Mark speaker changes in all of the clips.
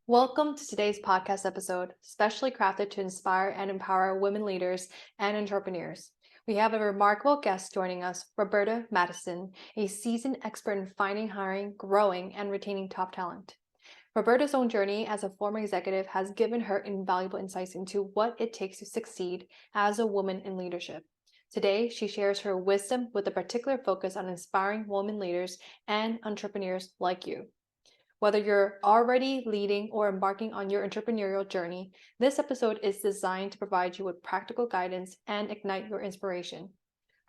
Speaker 1: Welcome to today's podcast episode, specially crafted to inspire and empower women leaders and entrepreneurs. We have a remarkable guest joining us, Roberta Matuson, a seasoned expert in finding, hiring, growing, and retaining top talent. Roberta's own journey as a former executive has given her invaluable insights into what it takes to succeed as a woman in leadership. Today, she shares her wisdom with a particular focus on inspiring women leaders and entrepreneurs like you. Whether you're already leading or embarking on your entrepreneurial journey, this episode is designed to provide you with practical guidance and ignite your inspiration.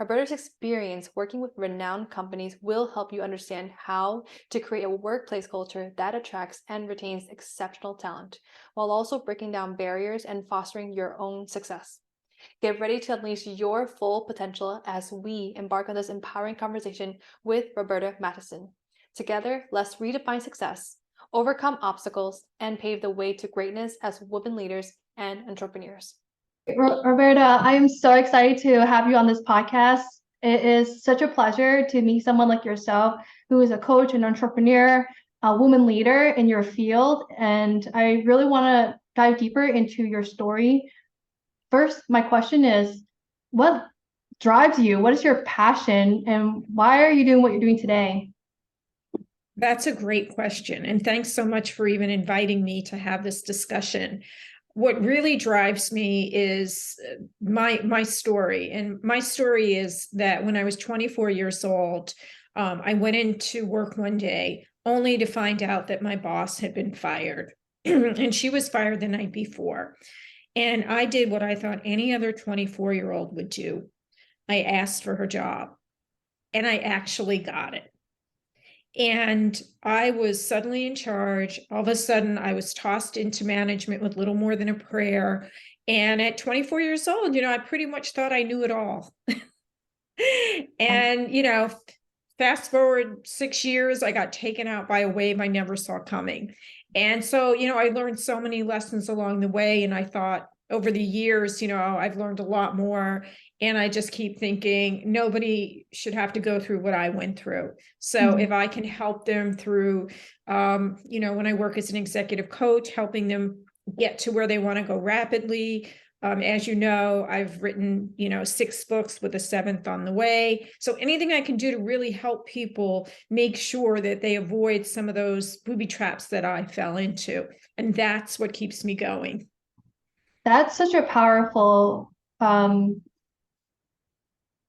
Speaker 1: Roberta's experience working with renowned companies will help you understand how to create a workplace culture that attracts and retains exceptional talent, while also breaking down barriers and fostering your own success. Get ready to unleash your full potential as we embark on this empowering conversation with Roberta Matuson. Together, let's redefine success, overcome obstacles, and pave the way to greatness as women leaders and entrepreneurs.
Speaker 2: Roberta, I am so excited to have you on this podcast. It is such a pleasure to meet someone like yourself who is a coach, an entrepreneur, a woman leader in your field. And I really want to dive deeper into your story. First, my question is, what drives you? What is your passion? And why are you doing what you're doing today?
Speaker 3: That's a great question. And thanks so much for even inviting me to have this discussion. What really drives me is my story. And my story is that when I was 24 years old, I went into work one day only to find out that my boss had been fired. And she was fired the night before. And I did what I thought any other 24-year-old would do. I asked for her job, and I actually got it. And I was suddenly in charge. All of a sudden, I was tossed into management with little more than a prayer. And at 24 years old, I pretty much thought I knew it all. And, fast forward 6 years, I got taken out by a wave I never saw coming. And so, I learned so many lessons along the way. And I thought over the years, I've learned a lot more. And I just keep thinking nobody should have to go through what I went through. So if I can help them through, when I work as an executive coach, helping them get to where they want to go rapidly. As you know, I've written, 6 books with a 7th on the way. So anything I can do to really help people make sure that they avoid some of those booby traps that I fell into. And that's what keeps me going.
Speaker 2: That's such a powerful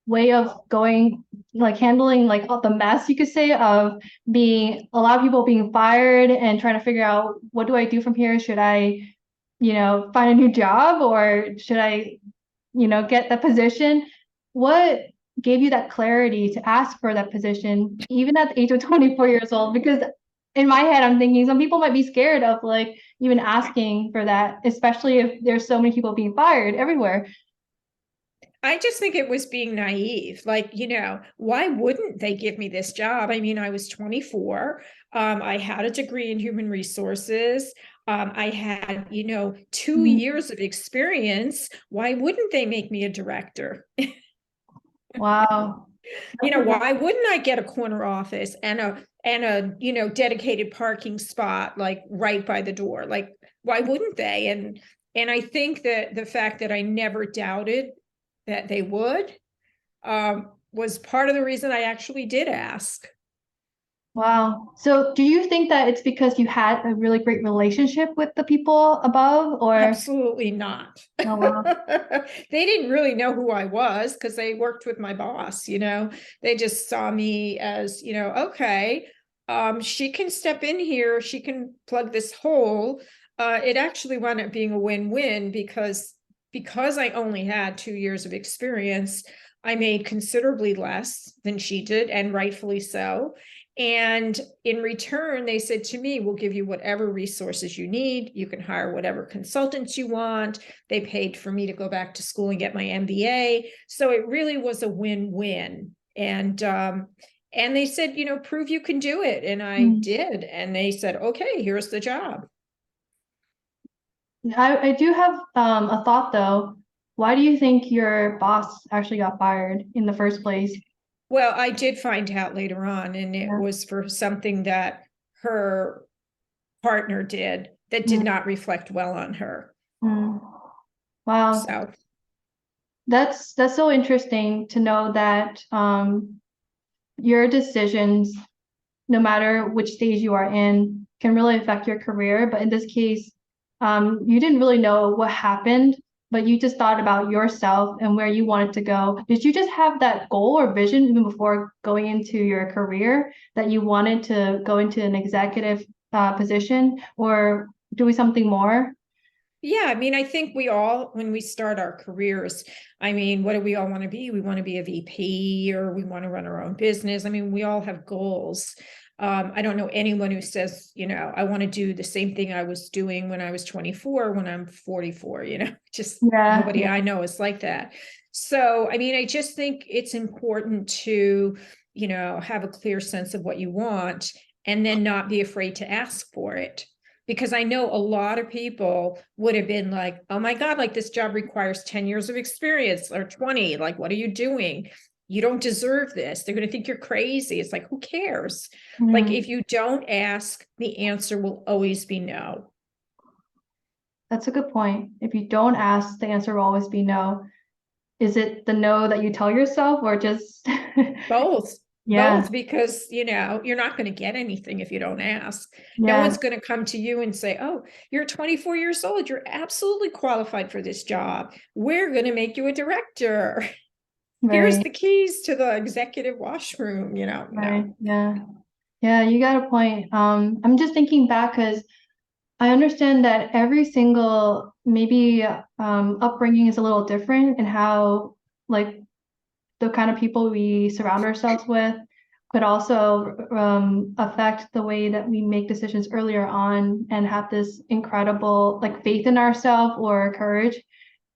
Speaker 2: way of going, like handling like all the mess, you could say, of being a lot of people being fired and trying to figure out, what do I do from here? Should I, find a new job, or should I, get that position? What gave you that clarity to ask for that position, even at the age of 24 years old? Because in my head, I'm thinking some people might be scared of like even asking for that, especially if there's so many people being fired everywhere.
Speaker 3: I just think it was being naive. Like, why wouldn't they give me this job? I mean, I was 24. I had a degree in human resources. I had, 2 years of experience. Why wouldn't they make me a director?
Speaker 2: Wow.
Speaker 3: Why wouldn't I get a corner office and a dedicated parking spot, like right by the door? Like, why wouldn't they? And I think that the fact that I never doubted that they would was part of the reason I actually did ask.
Speaker 2: Wow. So do you think that it's because you had a really great relationship with the people above, or?
Speaker 3: Absolutely not.
Speaker 2: Oh, wow.
Speaker 3: They didn't really know who I was because they worked with my boss, They just saw me as, okay, she can step in here, she can plug this hole. It actually wound up being a win-win because I only had 2 years of experience. I made considerably less than she did, and rightfully so. And in return, they said to me, we'll give you whatever resources you need. You can hire whatever consultants you want. They paid for me to go back to school and get my MBA. So it really was a win-win. And they said, prove you can do it. And I did. And they said, okay, here's the job.
Speaker 2: I do have a thought though. Why do you think your boss actually got fired in the first place?
Speaker 3: Well, I did find out later on, and it was for something that her partner did that did not reflect well on her.
Speaker 2: Wow.
Speaker 3: So
Speaker 2: That's so interesting to know that your decisions, no matter which stage you are in, can really affect your career. But in this case, you didn't really know what happened, but you just thought about yourself and where you wanted to go. Did you just have that goal or vision even before going into your career that you wanted to go into an executive position, or doing something more?
Speaker 3: yeah, I mean, I think we all, when we start our careers, I mean, what do we all want to be? We want to be a VP, or we want to run our own business. I mean, we all have goals. I don't know anyone who says, I want to do the same thing I was doing when I was 24, when I'm 44, just nobody I know is like that. So, I mean, I just think it's important to, have a clear sense of what you want, and then not be afraid to ask for it. Because I know a lot of people would have been like, oh my God, like this job requires 10 years of experience, or 20, like, what are you doing? You don't deserve this. They're going to think you're crazy. It's like, who cares? Like, if you don't ask, the answer will always be no.
Speaker 2: That's a good point. If you don't ask, the answer will always be no. Is it the no that you tell yourself, or just
Speaker 3: Both.
Speaker 2: Yeah.
Speaker 3: Both, because you're not going to get anything if you don't ask. No
Speaker 2: Yeah.
Speaker 3: one's going to come to you and say, oh, you're 24 years old, you're absolutely qualified for this job, we're going to make you a director. Here's
Speaker 2: Right.
Speaker 3: the keys to the executive washroom,
Speaker 2: Right.
Speaker 3: no.
Speaker 2: Yeah. Yeah, you got a point. I'm just thinking back because I understand that every single maybe upbringing is a little different, and how like the kind of people we surround ourselves with could also affect the way that we make decisions earlier on and have this incredible like faith in ourselves or courage.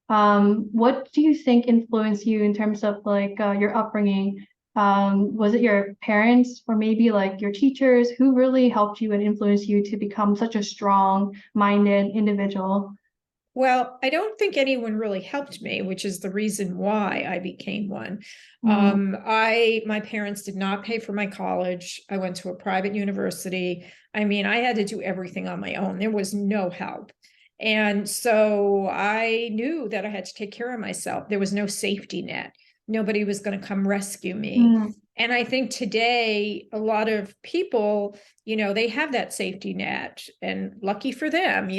Speaker 2: What do you think influenced you in terms of like your upbringing? Was it your parents, or maybe like your teachers, who really helped you and influenced you to become such a strong-minded individual?
Speaker 3: Well, I don't think anyone really helped me, which is the reason why I became one.
Speaker 2: Mm.
Speaker 3: My parents did not pay for my college. I went to a private university. I mean, I had to do everything on my own. There was no help. And so I knew that I had to take care of myself. There was no safety net. Nobody was going to come rescue me.
Speaker 2: Mm.
Speaker 3: And I think today, a lot of people, they have that safety net, and lucky for them,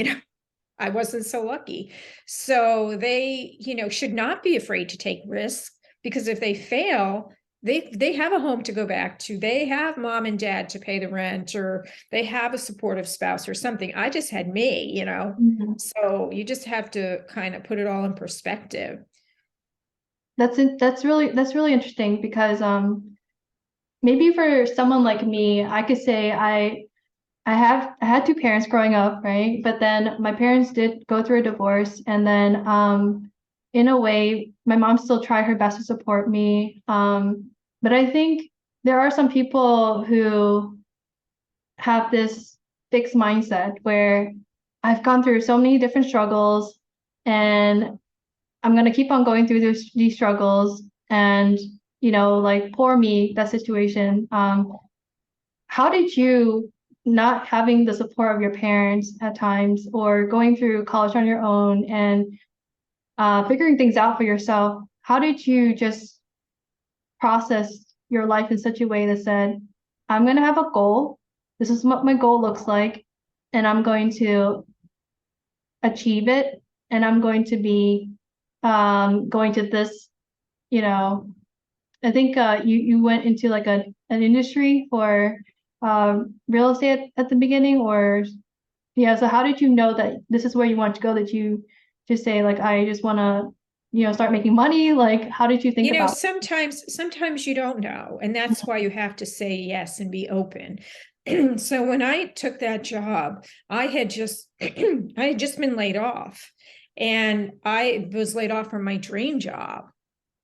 Speaker 3: I wasn't so lucky. So they, should not be afraid to take risks, because if they fail, they have a home to go back to. They have mom and dad to pay the rent, or they have a supportive spouse or something. I just had me,
Speaker 2: Mm.
Speaker 3: So you just have to kind of put it all in perspective.
Speaker 2: That's really interesting because maybe for someone like me, I could say I had two parents growing up, right? But then my parents did go through a divorce, and then in a way, my mom still tried her best to support me. But I think there are some people who have this fixed mindset where I've gone through so many different struggles, and I'm gonna keep on going through these struggles, and like poor me, that situation. How did you, not having the support of your parents at times, or going through college on your own and figuring things out for yourself, how did you just process your life in such a way that said, I'm going to have a goal, this is what my goal looks like, and I'm going to achieve it, and I'm going to be going to this, you know, I think you went into like an industry for real estate at the beginning, or yeah. So how did you know that this is where you want to go? That you just say like, I just want to, start making money. Like, how did you think about?
Speaker 3: Sometimes you don't know, and that's why you have to say yes and be open. So when I took that job, I had just been laid off, and I was laid off from my dream job.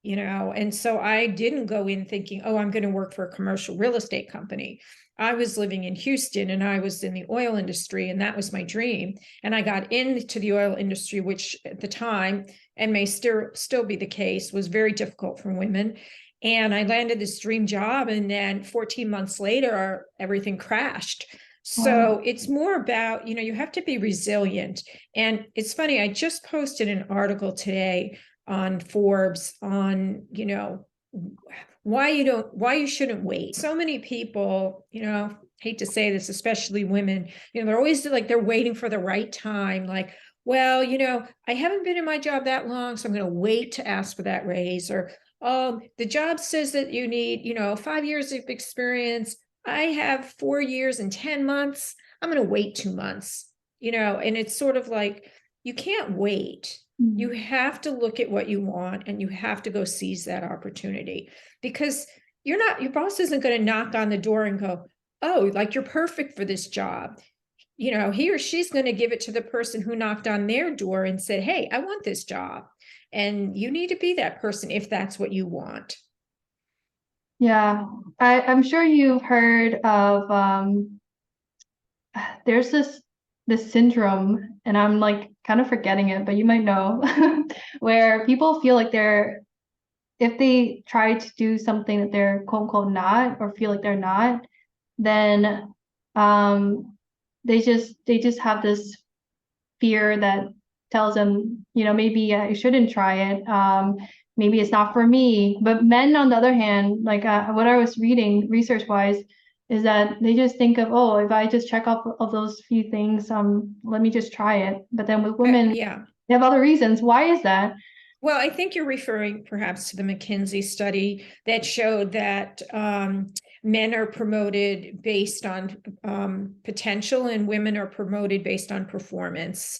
Speaker 3: And so I didn't go in thinking, oh, I'm going to work for a commercial real estate company. I was living in Houston, and I was in the oil industry, and that was my dream. And I got into the oil industry, which at the time, and may still be the case, was very difficult for women. And I landed this dream job, and then 14 months later, everything crashed. So it's more about, you have to be resilient. And it's funny, I just posted an article today on Forbes on, why you shouldn't wait. So many people, hate to say this, especially women, they're always like, they're waiting for the right time. Like, well, I haven't been in my job that long, so I'm going to wait to ask for that raise. Or, the job says that you need, 5 years of experience. I have 4 years and 10 months. I'm going to wait 2 months, and it's sort of like, you can't wait. You have to look at what you want, and you have to go seize that opportunity, because your boss isn't going to knock on the door and go, oh, like, you're perfect for this job. He or she's going to give it to the person who knocked on their door and said, hey, I want this job. And you need to be that person if that's what you want.
Speaker 2: Yeah, I'm sure you've heard of there's this syndrome, and I'm like kind of forgetting it, but you might know, where people feel like if they try to do something that they're quote unquote not, or feel like they're not, then they just have this fear that tells them, maybe I shouldn't try it. Maybe it's not for me. But men, on the other hand, like what I was reading research wise, is that they just think of, oh, if I just check off of those few things, let me just try it. But then with women,
Speaker 3: Yeah.
Speaker 2: they have other reasons. Why is that?
Speaker 3: Well, I think you're referring perhaps to the McKinsey study that showed that men are promoted based on potential, and women are promoted based on performance.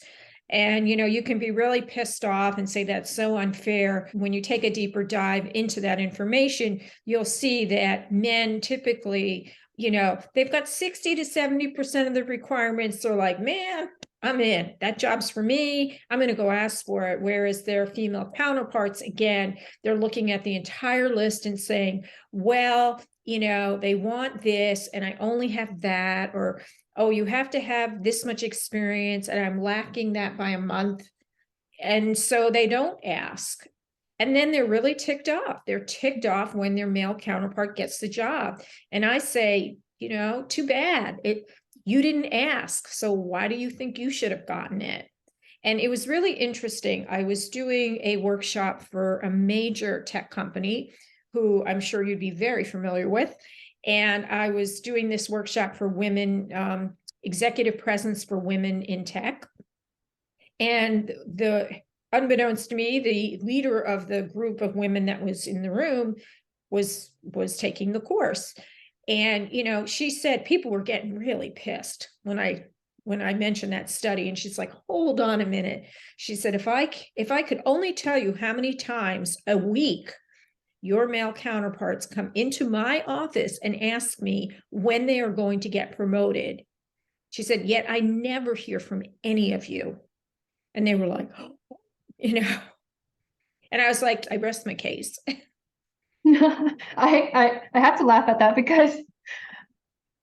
Speaker 3: And, you can be really pissed off and say that's so unfair. When you take a deeper dive into that information, you'll see that men typically, they've got 60 to 70% of the requirements. They're like, man, I'm in. That job's for me. I'm going to go ask for it. Whereas their female counterparts, again, they're looking at the entire list and saying, well, they want this and I only have that, or, oh, you have to have this much experience and I'm lacking that by a month. And so they don't ask. And then they're really ticked off. They're ticked off when their male counterpart gets the job. And I say, too bad. You didn't ask. So why do you think you should have gotten it? And it was really interesting. I was doing a workshop for a major tech company who I'm sure you'd be very familiar with. And I was doing this workshop for women, executive presence for women in tech. And unbeknownst to me, the leader of the group of women that was in the room was taking the course. And, she said people were getting really pissed when I mentioned that study. And she's like, hold on a minute. She said, if I could only tell you how many times a week your male counterparts come into my office and ask me when they are going to get promoted. She said, yet I never hear from any of you. And they were like, and I was like, I rest my case.
Speaker 2: I have to laugh at that, because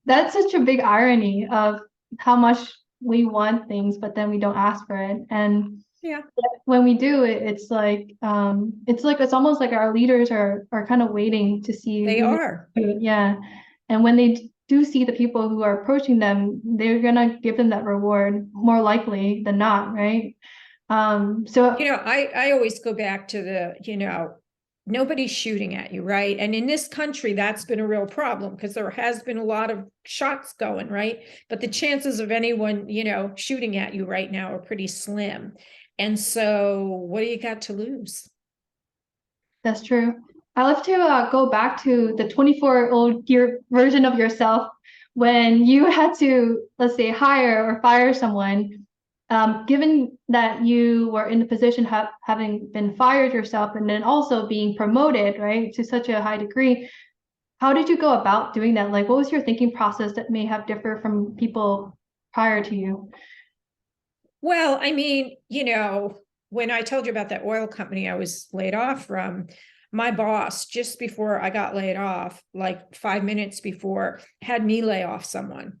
Speaker 2: that's such a big irony of how much we want things, but then we don't ask for it. And
Speaker 3: yeah,
Speaker 2: when we do it, it's almost like our leaders are kind of waiting to see.
Speaker 3: They are.
Speaker 2: Yeah. And when they do see the people who are approaching them, they're gonna give them that reward more likely than not, right? So
Speaker 3: I always go back to the, nobody's shooting at you, right? And in this country, that's been a real problem, because there has been a lot of shots going, right? But the chances of anyone, shooting at you right now are pretty slim. And so what do you got to lose?
Speaker 2: that's true. I love to go back to the 24-year-old version of yourself when you had to, let's say, hire or fire someone. Given that you were in the position having been fired yourself and then also being promoted, right, to such a high degree, how did you go about doing that? Like, what was your thinking process that may have differed from people prior to you?
Speaker 3: Well, I mean, when I told you about that oil company I was laid off from, my boss, just before I got laid off, like 5 minutes before, had me lay off someone.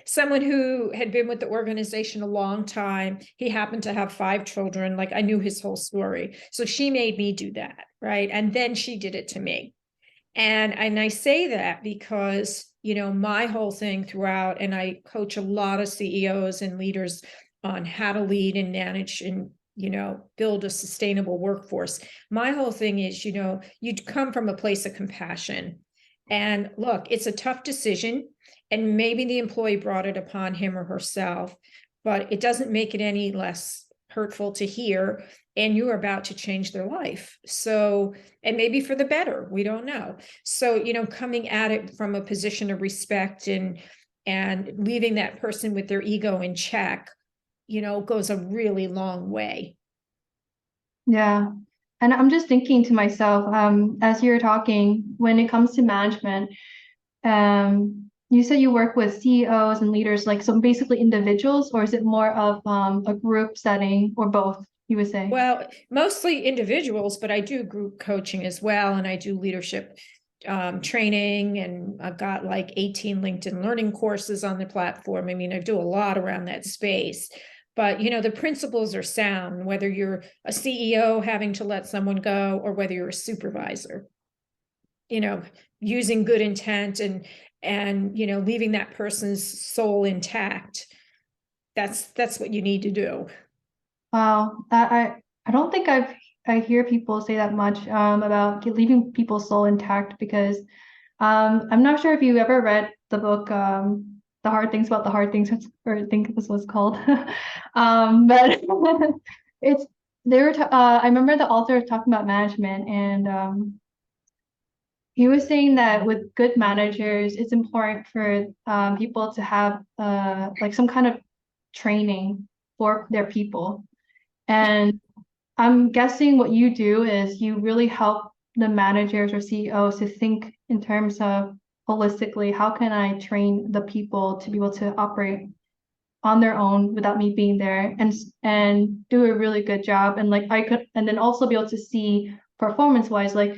Speaker 3: Someone who had been with the organization a long time. He happened to have 5 children. Like, I knew his whole story. So she made me do that, right? And then she did it to me. And I say that because, my whole thing throughout, and I coach a lot of CEOs and leaders on how to lead and manage and, build a sustainable workforce. My whole thing is, you come from a place of compassion. And look, it's a tough decision. And maybe the employee brought it upon him or herself, but it doesn't make it any less hurtful to hear. And you're about to change their life. So, and maybe for the better, we don't know. So, coming at it from a position of respect and leaving that person with their ego in check, goes a really long way.
Speaker 2: Yeah. And I'm just thinking to myself, as you're talking, when it comes to management, you said you work with CEOs and leaders, like so basically individuals, or is it more of a group setting, or both, you would say?
Speaker 3: Well, mostly individuals, but I do group coaching as well. And I do leadership training, and I've got like 18 LinkedIn learning courses on the platform. I mean, I do a lot around that space. But, the principles are sound, whether you're a CEO having to let someone go or whether you're a supervisor, using good intent and leaving that person's soul intact. That's what you need to do.
Speaker 2: Wow, I don't think I hear people say that much about leaving people's soul intact, because I'm not sure if you ever read the book The Hard Things About the Hard Things, or I think this was called. But it's I remember the author talking about management, and he was saying that with good managers, it's important for people to have like some kind of training for their people. And I'm guessing what you do is you really help the managers or CEOs to think in terms of holistically, how can I train the people to be able to operate on their own without me being there, and do a really good job, and then also be able to see performance wise, like,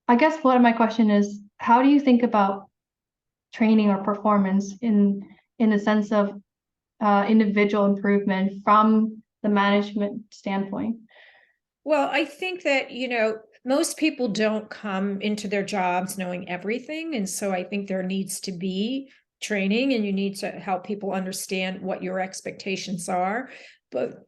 Speaker 2: I guess what my question is, how do you think about training or performance in the sense of individual improvement from the management standpoint?
Speaker 3: Well, I think that, most people don't come into their jobs knowing everything. And so I think there needs to be training, and you need to help people understand what your expectations are. But,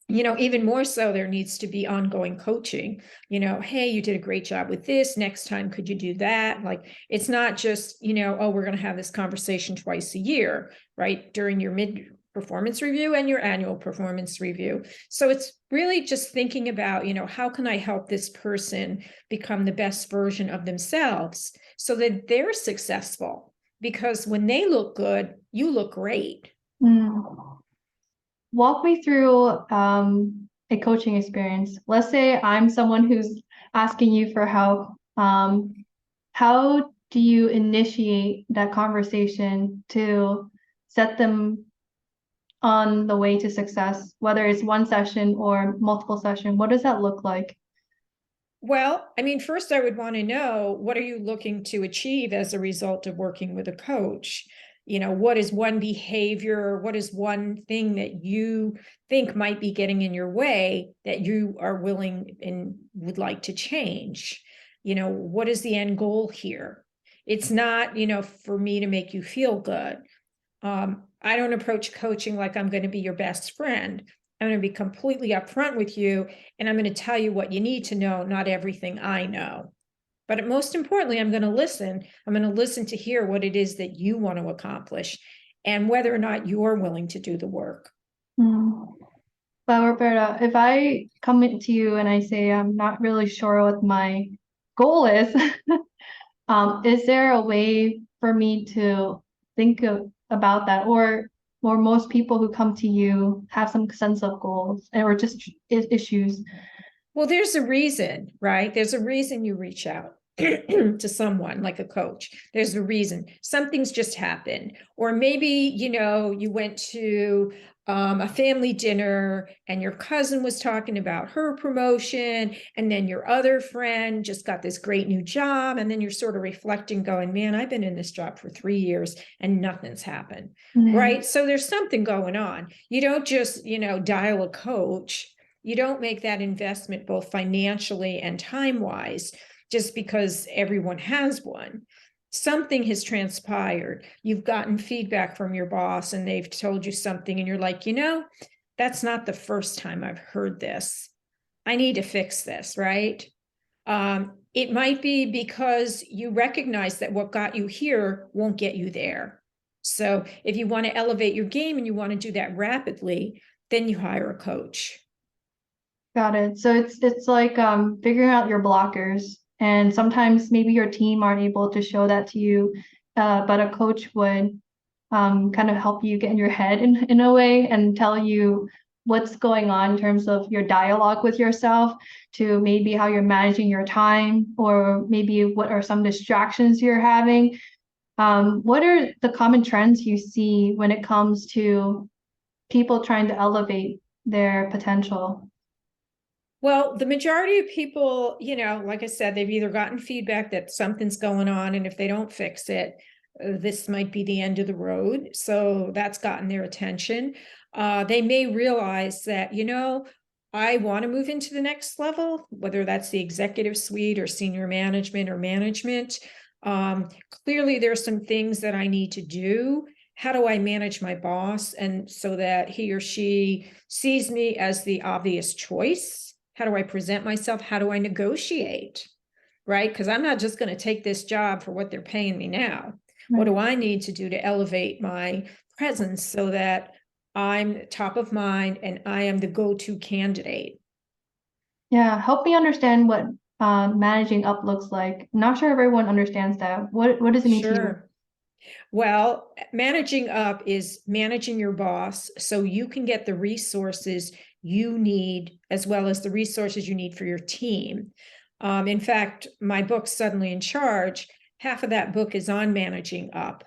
Speaker 3: even more so, there needs to be ongoing coaching. Hey, you did a great job with this. Next time, could you do that? Like, it's not just, oh, we're going to have this conversation twice a year, right? During your mid-performance review and your annual performance review. So it's really just thinking about, how can I help this person become the best version of themselves so that they're successful? Because when they look good, you look great.
Speaker 2: Walk me through a coaching experience. Let's say I'm someone who's asking you for help. How do you initiate that conversation to set them on the way to success, whether it's one session or multiple sessions? What does that look like?
Speaker 3: Well, I mean, first I would want to know, what are you looking to achieve as a result of working with a coach? What is one behavior? What is one thing that you think might be getting in your way that you are willing and would like to change? What is the end goal here? It's not, for me to make you feel good. I don't approach coaching like I'm going to be your best friend. I'm going to be completely upfront with you, and I'm going to tell you what you need to know, not everything I know. But most importantly, I'm going to listen. I'm going to listen to hear what it is that you want to accomplish and whether or not you're willing to do the work.
Speaker 2: Well, Roberta, if I come into you and I say I'm not really sure what my goal is there a way for me to think about that, or most people who come to you have some sense of goals or just issues?
Speaker 3: Well, there's a reason, right? There's a reason you reach out to someone like a coach. There's a reason. Something's just happened. Or maybe, you went to a family dinner and your cousin was talking about her promotion, and then your other friend just got this great new job. And then you're sort of reflecting, going, man, I've been in this job for 3 years and nothing's happened, right? So there's something going on. You don't just, dial a coach. You don't make that investment both financially and time-wise just because everyone has one. Something has transpired. You've gotten feedback from your boss and they've told you something and you're like, that's not the first time I've heard this. I need to fix this, right? It might be because you recognize that what got you here won't get you there. So if you want to elevate your game and you want to do that rapidly, then you hire a coach.
Speaker 2: Got it. So it's like figuring out your blockers, and sometimes maybe your team aren't able to show that to you, but a coach would kind of help you get in your head in a way and tell you what's going on in terms of your dialogue with yourself, to maybe how you're managing your time, or maybe what are some distractions you're having. What are the common trends you see when it comes to people trying to elevate their potential?
Speaker 3: Well, the majority of people, like I said, they've either gotten feedback that something's going on, and if they don't fix it, this might be the end of the road. So that's gotten their attention. They may realize that, I want to move into the next level, whether that's the executive suite or senior management or management. Clearly, there's some things that I need to do. How do I manage my boss, and so that he or she sees me as the obvious choice? How do I present myself? How do I negotiate? Right? Because I'm not just going to take this job for what they're paying me now.
Speaker 2: Right.
Speaker 3: What do I need to do to elevate my presence so that I'm top of mind and I am the go-to candidate?
Speaker 2: Yeah, help me understand what managing up looks like. I'm not sure everyone understands that. What does it mean to you?
Speaker 3: Sure. Well, managing up is managing your boss so you can get the resources you need, as well as the resources you need for your team. In fact, my book, Suddenly in Charge, half of that book is on managing up.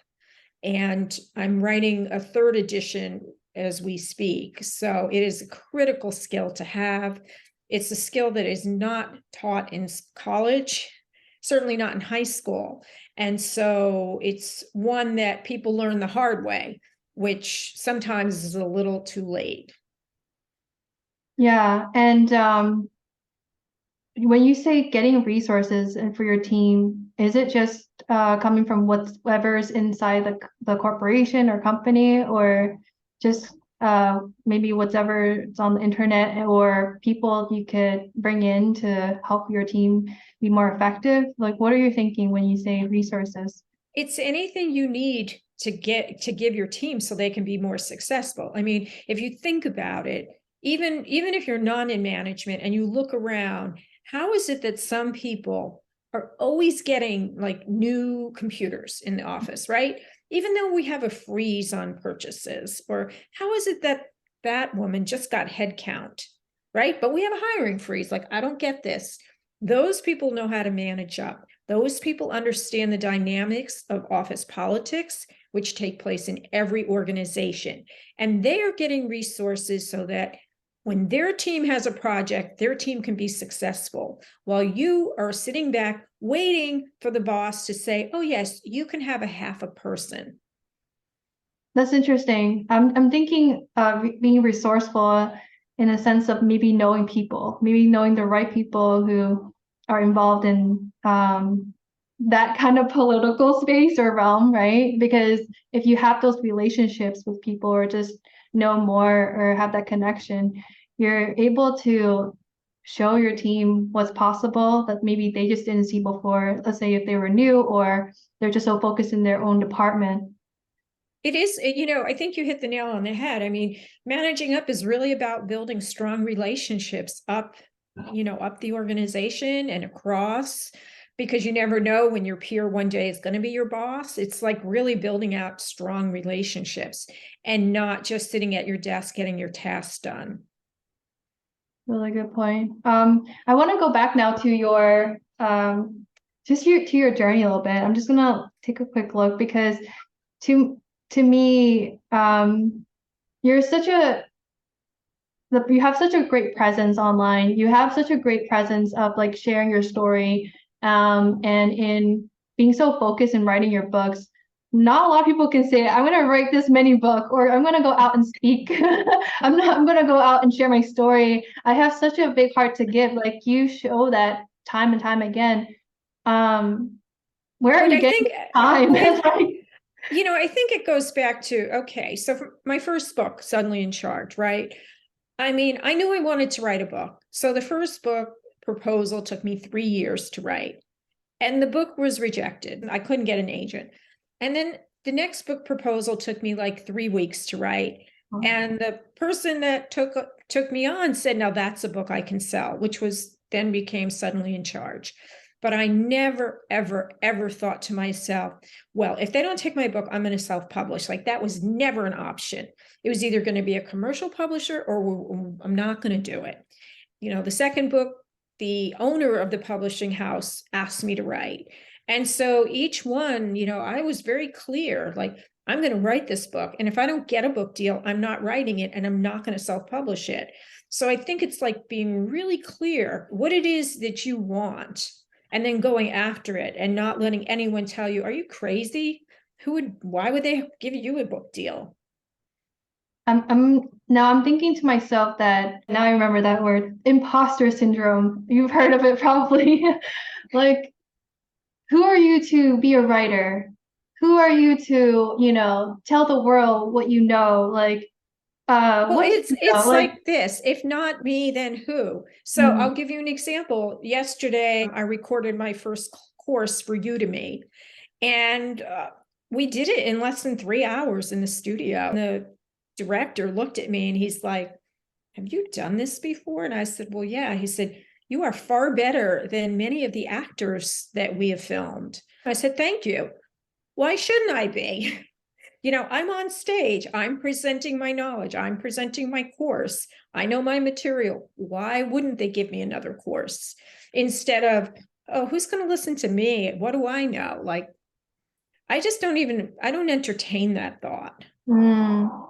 Speaker 3: And I'm writing a third edition as we speak. So it is a critical skill to have. It's a skill that is not taught in college, certainly not in high school. And so it's one that people learn the hard way, which sometimes is a little too late.
Speaker 2: Yeah, and when you say getting resources and for your team, is it just coming from whatever's inside the corporation or company, or just maybe whatever's on the internet, or people you could bring in to help your team be more effective? Like, what are you thinking when you say resources?
Speaker 3: It's anything you need to give your team so they can be more successful. I mean, if you think about it, even if you're not in management and you look around, how is it that some people are always getting like new computers in the office, right? Even though we have a freeze on purchases, or how is it that that woman just got headcount, right? But we have a hiring freeze. Like, I don't get this. Those people know how to manage up. Those people understand the dynamics of office politics, which take place in every organization. And they are getting resources so that when their team has a project, their team can be successful, while you are sitting back waiting for the boss to say, oh, yes, you can have a half a person.
Speaker 2: That's interesting. I'm thinking being resourceful in a sense of maybe knowing people, maybe knowing the right people who are involved in that kind of political space or realm, right? Because if you have those relationships with people, or just know more or have that connection, you're able to show your team what's possible that maybe they just didn't see before. Let's say if they were new, or they're just so focused in their own department.
Speaker 3: It is, I think you hit the nail on the head. I mean, managing up is really about building strong relationships up the organization and across, because you never know when your peer one day is going to be your boss. It's like really building out strong relationships and not just sitting at your desk getting your tasks done.
Speaker 2: Really good point. I want to go back now to your to your journey a little bit. I'm just gonna take a quick look, because to me, you're you have such a great presence online. You have such a great presence of like sharing your story, and in being so focused in writing your books. Not a lot of people can say, I'm gonna write this many book, or I'm gonna go out and speak. I'm gonna go out and share my story. I have such a big heart to give. Like, you show that time and time again. Where are
Speaker 3: But
Speaker 2: you
Speaker 3: I
Speaker 2: getting
Speaker 3: think,
Speaker 2: time?
Speaker 3: I,
Speaker 2: Like,
Speaker 3: I think it goes back to, okay, so for my first book, Suddenly in Charge, right? I mean, I knew I wanted to write a book. So the first book proposal took me 3 years to write, and the book was rejected. I couldn't get an agent. And then the next book proposal took me like 3 weeks to write. And the person that took me on said, now that's a book I can sell, which was then became Suddenly in Charge. But I never, ever, ever thought to myself, well, if they don't take my book, I'm going to self-publish. Like that was never an option. It was either going to be a commercial publisher or I'm not going to do it. The second book, the owner of the publishing house asked me to write. And so each one, I was very clear, like, I'm going to write this book. And if I don't get a book deal, I'm not writing it and I'm not going to self-publish it. So I think it's like being really clear what it is that you want and then going after it and not letting anyone tell you, are you crazy? Why would they give you a book deal?
Speaker 2: I'm thinking to myself that now I remember that word, imposter syndrome. You've heard of it probably. Like, who are you to be a writer? Who are you to, tell the world what you know? Like,
Speaker 3: Well,
Speaker 2: what do you know?
Speaker 3: it's
Speaker 2: Like,
Speaker 3: like this. If not me, then who? So
Speaker 2: mm,
Speaker 3: I'll give you an example. Yesterday, I recorded my first course for Udemy, and we did it in less than 3 hours in the studio. The director looked at me and he's like, have you done this before? And I said, well, yeah. He said, you are far better than many of the actors that we have filmed. I said, thank you. Why shouldn't I be? I'm on stage, I'm presenting my knowledge, I'm presenting my course, I know my material. Why wouldn't they give me another course instead of, oh, who's going to listen to me? What do I know? Like, I don't entertain that thought.
Speaker 2: mm,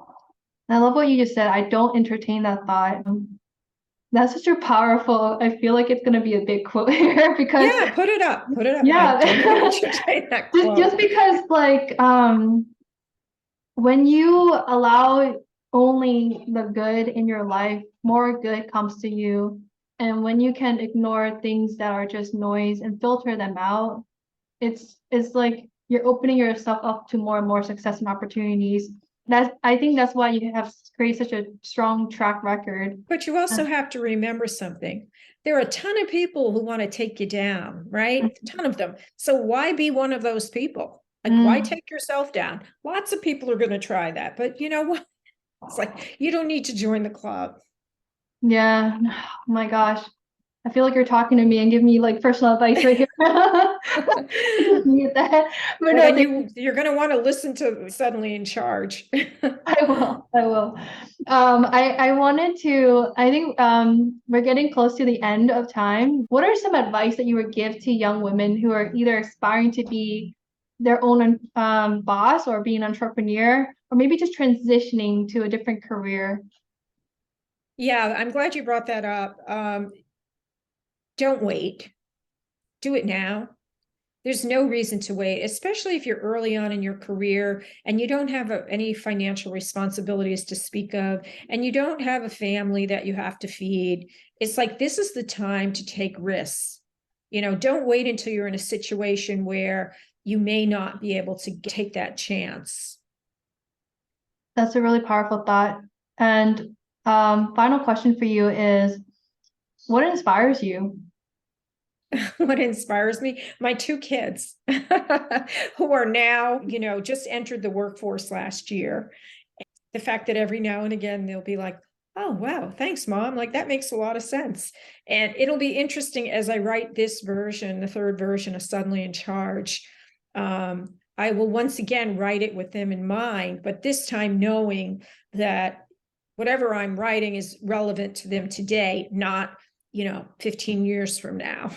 Speaker 2: I love what you just said. I don't entertain that thought. That's such a powerful, I feel like it's going to be a big quote here because,
Speaker 3: Yeah, put it up. I
Speaker 2: yeah,
Speaker 3: don't entertain that quote.
Speaker 2: just because, like, when you allow only the good in your life, more good comes to you. And when you can ignore things that are just noise and filter them out, it's like you're opening yourself up to more and more success and opportunities. I think that's why you have created such a strong track record.
Speaker 3: But you also have to remember something. There are a ton of people who want to take you down, right? A ton of them. So why be one of those people? Like, why take yourself down? Lots of people are going to try that. But you know what? It's like, you don't need to join the club.
Speaker 2: Yeah. Oh my gosh. I feel like you're talking to me and giving me like personal advice right here. Just mute that. But
Speaker 3: Well,
Speaker 2: no,
Speaker 3: then you're going to want to listen to Suddenly in Charge.
Speaker 2: I will. I will. I wanted to, I think we're getting close to the end of time. What are some advice that you would give to young women who are either aspiring to be their own boss or being an entrepreneur, or maybe just transitioning to a different career?
Speaker 3: Yeah, I'm glad you brought that up. Don't wait. Do it now. There's no reason to wait, especially if you're early on in your career and you don't have any financial responsibilities to speak of, and you don't have a family that you have to feed. It's like, this is the time to take risks. Don't wait until you're in a situation where you may not be able to take that chance.
Speaker 2: That's a really powerful thought. And final question for you is, what inspires you?
Speaker 3: What inspires me? My two kids who are now, just entered the workforce last year. The fact that every now and again they'll be like, oh, wow, thanks, Mom. Like, that makes a lot of sense. And it'll be interesting as I write this version, the third version of Suddenly in Charge. I will once again write it with them in mind, but this time knowing that whatever I'm writing is relevant to them today, not, 15 years from now.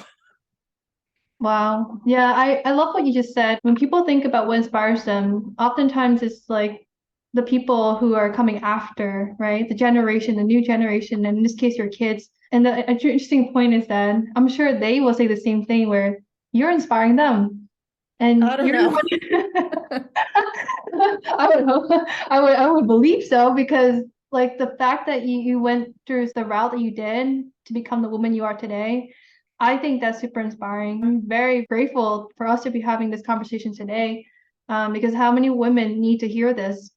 Speaker 2: Wow. Yeah, I love what you just said. When people think about what inspires them, oftentimes it's like the people who are coming after, right? The new generation, and in this case, your kids. And the interesting point is that I'm sure they will say the same thing where you're inspiring them. And
Speaker 3: I don't
Speaker 2: you're the
Speaker 3: know.
Speaker 2: one. I would hope, I would believe so, because like the fact that you went through the route that you did to become the woman you are today, I think that's super inspiring. I'm very grateful for us to be having this conversation today, because how many women need to hear this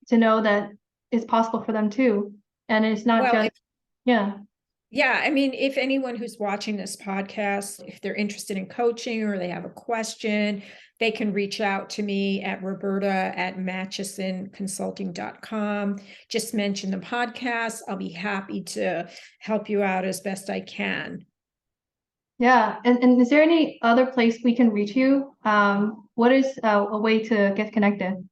Speaker 2: to know that it's possible for them too. And it's not
Speaker 3: Well,
Speaker 2: just, yeah.
Speaker 3: yeah, I mean, if anyone who's watching this podcast, if they're interested in coaching or they have a question, they can reach out to me at roberta@matchisonconsulting.com. Just mention the podcast. I'll be happy to help you out as best I can.
Speaker 2: Yeah. And is there any other place we can reach you? What is a way to get connected?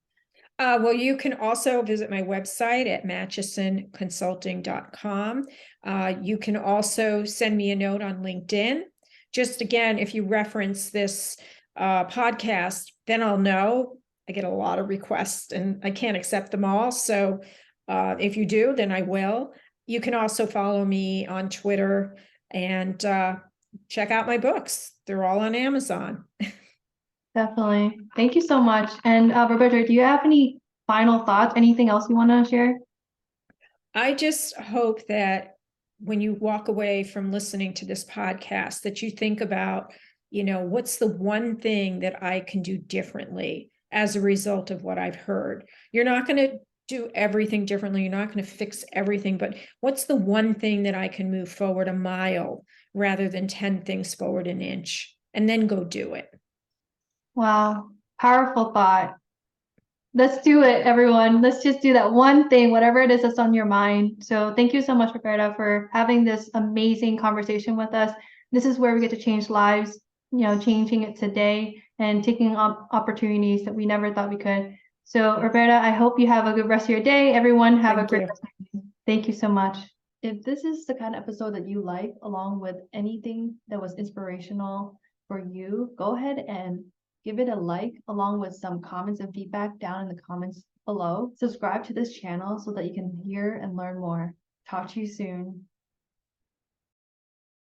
Speaker 3: Well, you can also visit my website at matchisonconsulting.com. You can also send me a note on LinkedIn. Just again, if you reference this podcast, then I'll know. I get a lot of requests and I can't accept them all. So if you do, then I will. You can also follow me on Twitter and check out my books. They're all on Amazon.
Speaker 2: Definitely. Thank you so much. And Roberta, do you have any final thoughts? Anything else you want to share?
Speaker 3: I just hope that when you walk away from listening to this podcast, that you think about, what's the one thing that I can do differently as a result of what I've heard? You're not going to do everything differently. You're not going to fix everything, but what's the one thing that I can move forward a mile rather than 10 things forward an inch, and then go do it.
Speaker 2: Wow. Powerful thought. Let's do it, everyone. Let's just do that one thing, whatever it is that's on your mind. So thank you so much, Roberta, for having this amazing conversation with us. This is where we get to change lives, changing it today and taking up opportunities that we never thought we could. So Roberta, I hope you have a good rest of your day. Everyone have a great rest of your day. Thank you so much. If this is the kind of episode that you like, along with anything that was inspirational for you, go ahead and give it a like, along with some comments and feedback down in the comments below. Subscribe to this channel so that you can hear and learn more. Talk to you soon.